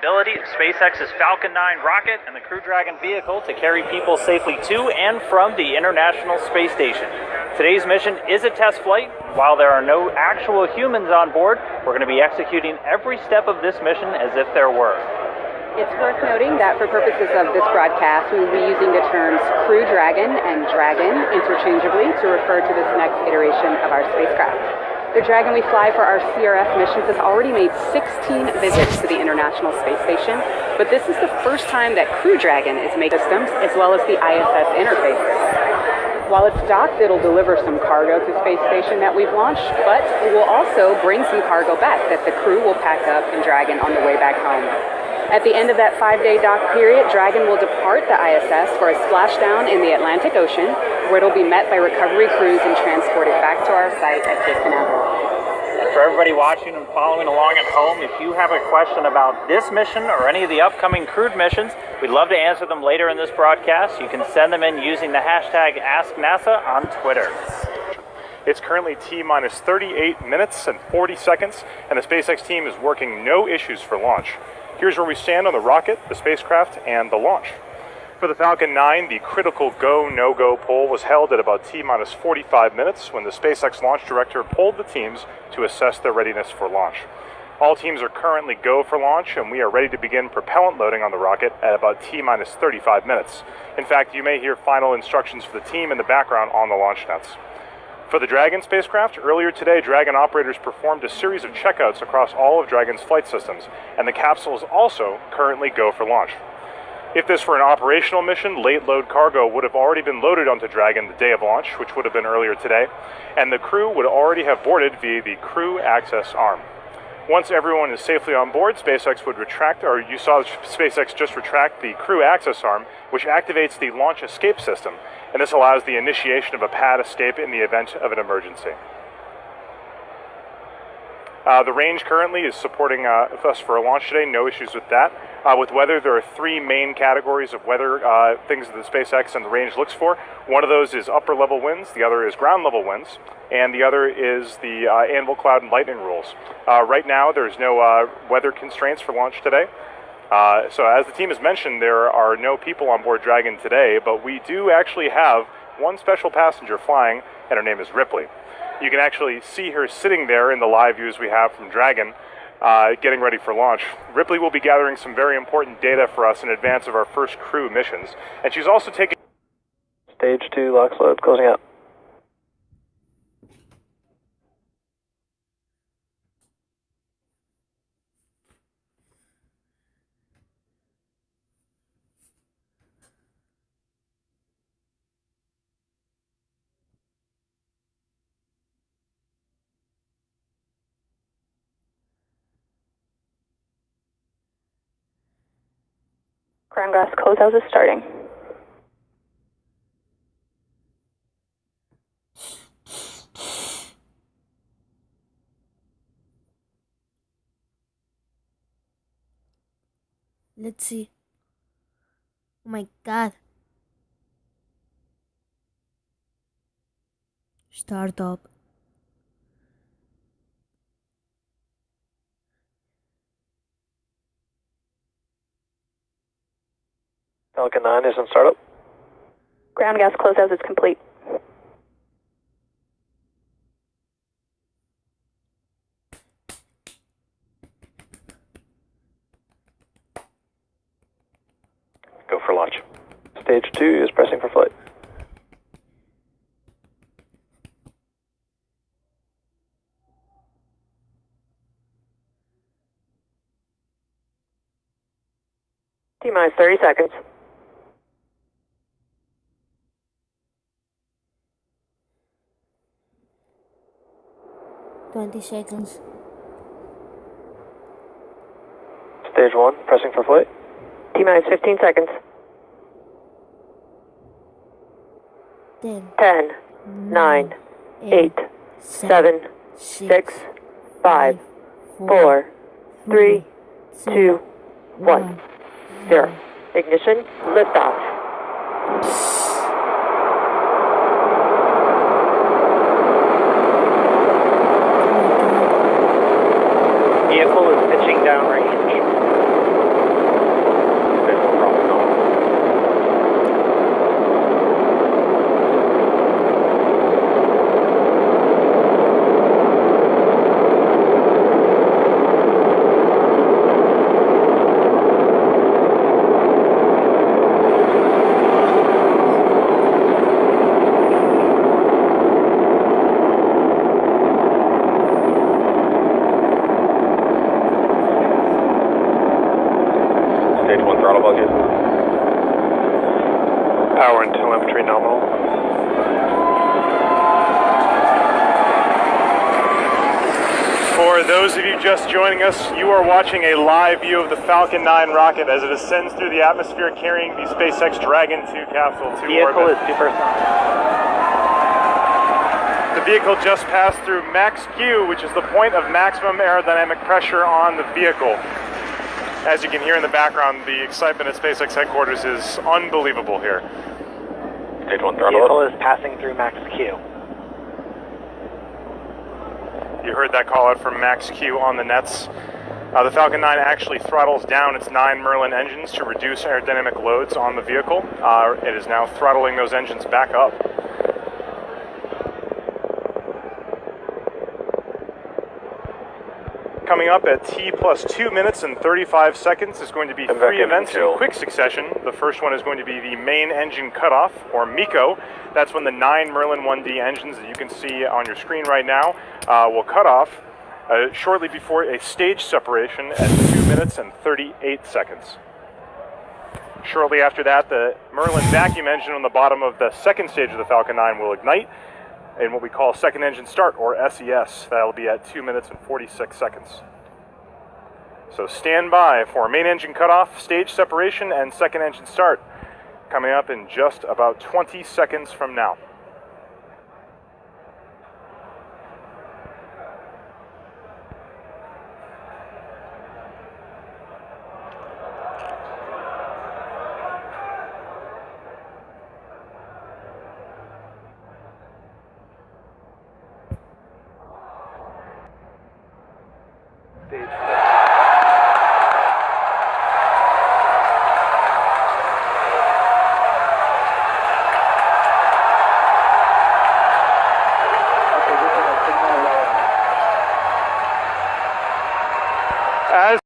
ability of SpaceX's Falcon 9 rocket and the Crew Dragon vehicle to carry people safely to and from the International Space Station. Today's mission is a test flight. While there are no actual humans on board, we're going to be executing every step of this mission as if there were. It's worth noting that for purposes of this broadcast, we will be using the terms Crew Dragon and Dragon interchangeably to refer to this next iteration of our spacecraft. The Dragon we fly for our CRS missions has already made 16 visits to the International Space Station, but this is the first time that Crew Dragon is making systems as well as the ISS interfaces. While it's docked, it'll deliver some cargo to Space Station that we've launched, but it will also bring some cargo back that the crew will pack up in Dragon on the way back home. At the end of that 5-day dock period, Dragon will depart the ISS for a splashdown in the Atlantic Ocean, where it'll be met by recovery crews and transported back to our site at Cape Canaveral. For everybody watching and following along at home, if you have a question about this mission or any of the upcoming crewed missions, we'd love to answer them later in this broadcast. You can send them in using the hashtag AskNASA on Twitter. It's currently T-minus 38 minutes and 40 seconds, and the SpaceX team is working no issues for launch. Here's where we stand on the rocket, the spacecraft, and the launch. For the Falcon 9, the critical go, no-go poll was held at about T-minus 45 minutes when the SpaceX launch director polled the teams to assess their readiness for launch. All teams are currently go for launch, and we are ready to begin propellant loading on the rocket at about T-minus 35 minutes. In fact, you may hear final instructions for the team in the background on the launch nets. For the Dragon spacecraft, earlier today, Dragon operators performed a series of checkouts across all of Dragon's flight systems, and the capsule is also currently go for launch. If this were an operational mission, late load cargo would have already been loaded onto Dragon the day of launch, which would have been earlier today, and the crew would already have boarded via the crew access arm. Once everyone is safely on board, SpaceX would retract, or you saw SpaceX just retract the crew access arm, which activates the launch escape system, and this allows the initiation of a pad escape in the event of an emergency. The range currently is supporting us for a launch today, no issues with that. With weather, there are three main categories of weather things that the SpaceX and the range looks for. One of those is upper level winds, the other is ground level winds, and the other is the anvil, cloud, and lightning rules. Right now, there's no weather constraints for launch today. So as the team has mentioned, there are no people on board Dragon today, but we do actually have one special passenger flying, and her name is Ripley. You can actually see her sitting there in the live views we have from Dragon, getting ready for launch. Ripley will be gathering some very important data for us in advance of our first crew missions, and she's also taking... Stage 2, LOX load, closing out. Ground gas closeout is starting. Let's see. Oh my god. Startup. Falcon 9 is in startup. Ground gas closeout is complete. Go for launch. Stage 2 is pressing for flight. T-minus 30 seconds. 20 seconds. Stage 1, pressing for flight. T-minus 15 seconds. 10, 10, 9, 8, 7, 6, 5, 4, 3, 2, 1, 0. Ignition, liftoff. Vehicle is pitching downrange. throttle bucket. Power and telemetry nominal. For those of you just joining us, you are watching a live view of the Falcon 9 rocket as it ascends through the atmosphere carrying the SpaceX Dragon 2 capsule to Vehicle orbit. is 2%. The vehicle just passed through max Q, which is the point of maximum aerodynamic pressure on the vehicle. As you can hear in the background, the excitement at SpaceX headquarters is unbelievable here. Stage 1 throttle Vehicle up. is passing through max Q. You heard that call out from max Q on the nets. The Falcon 9 actually throttles down its 9 Merlin engines to reduce aerodynamic loads on the vehicle. It is now throttling those engines back up. Coming up at T plus 2 minutes and 35 seconds is going to be I'm back three in events in control. quick succession. The first one is going to be the main engine cutoff, or MECO. That's when the 9 Merlin 1D engines that you can see on your screen right now will cut off shortly before a stage separation at 2 minutes and 38 seconds. Shortly after that, the Merlin vacuum engine on the bottom of the second stage of the Falcon 9 will ignite in what we call second engine start, or SES. That'll be at 2 minutes and 46 seconds. So stand by for main engine cutoff, stage separation, and second engine start, coming up in just about 20 seconds from now. Stage